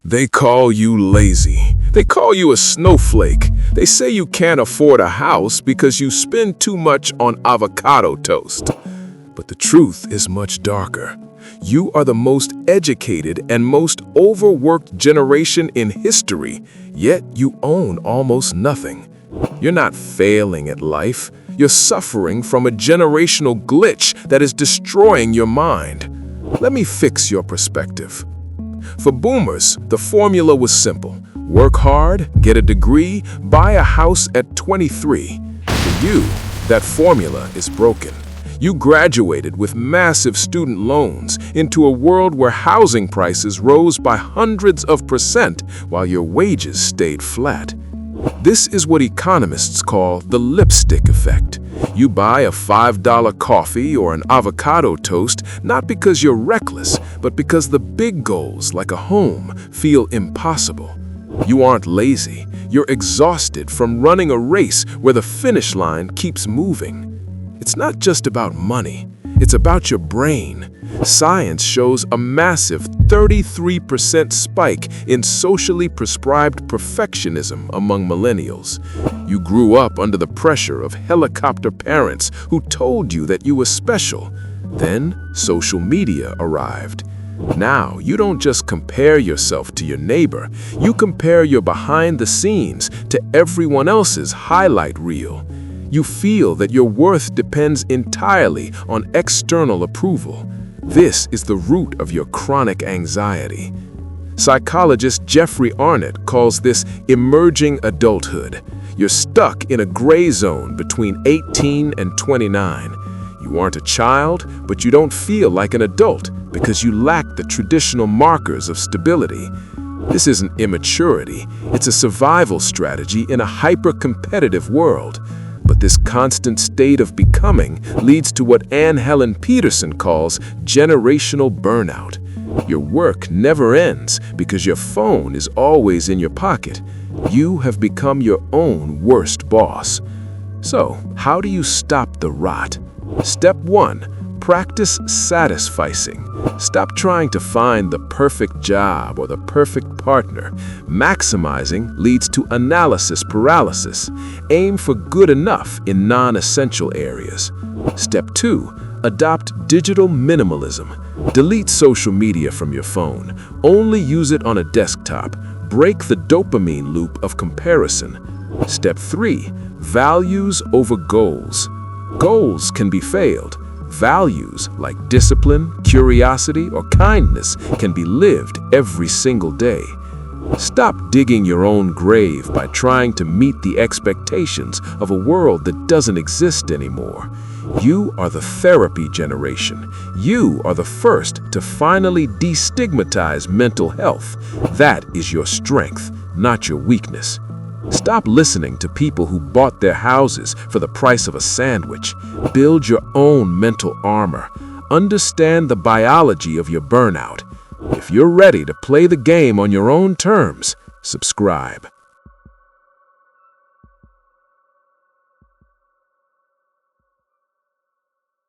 They call you lazy. They call you a snowflake. They say you can't afford a house because you spend too much on avocado toast. But the truth is much darker. You are the most educated and most overworked generation in history, yet you own almost nothing. You're not failing at life. You're suffering from a generational glitch that is destroying your mind. Let me fix your perspective. For boomers, the formula was simple. Work hard, get a degree, buy a house at 23. For you, that formula is broken. You graduated with massive student loans into a world where housing prices rose by hundreds of % while your wages stayed flat. This is what economists call the lipstick effect. You buy a $5 coffee or an avocado toast not because you're reckless, but because the big goals, like a home, feel impossible. You aren't lazy. You're exhausted from running a race where the finish line keeps moving. It's not just about money. It's about your brain. Science shows a massive 33% spike in socially prescribed perfectionism among millennials. You grew up under the pressure of helicopter parents who told you that you were special. Then social media arrived. Now, you don't just compare yourself to your neighbor. You compare your behind the scenes to everyone else's highlight reel. You feel that your worth depends entirely on external approval. This is the root of your chronic anxiety. Psychologist Jeffrey Arnott calls this emerging adulthood. You're stuck in a gray zone between 18 and 29. You aren't a child, but you don't feel like an adult because you lack the traditional markers of stability. This isn't immaturity, it's a survival strategy in a hyper-competitive world. But this constant state of becoming leads to what Anne Helen Peterson calls generational burnout. Your work never ends because your phone is always in your pocket. You have become your own worst boss. So, how do you stop the rot? Step 1. Practice satisficing. Stop trying to find the perfect job or the perfect partner. Maximizing leads to analysis paralysis. Aim for good enough in non-essential areas. Step 2. Adopt digital minimalism. Delete social media from your phone. Only use it on a desktop. Break the dopamine loop of comparison. Step 3. Values over goals. Goals can be failed. Values like discipline, curiosity, or kindness can be lived every single day. Stop digging your own grave by trying to meet the expectations of a world that doesn't exist anymore. You are the therapy generation. You are the first to finally destigmatize mental health. That is your strength, not your weakness. Stop listening to people who bought their houses for the price of a sandwich. Build your own mental armor. Understand the biology of your burnout. If you're ready to play the game on your own terms, subscribe.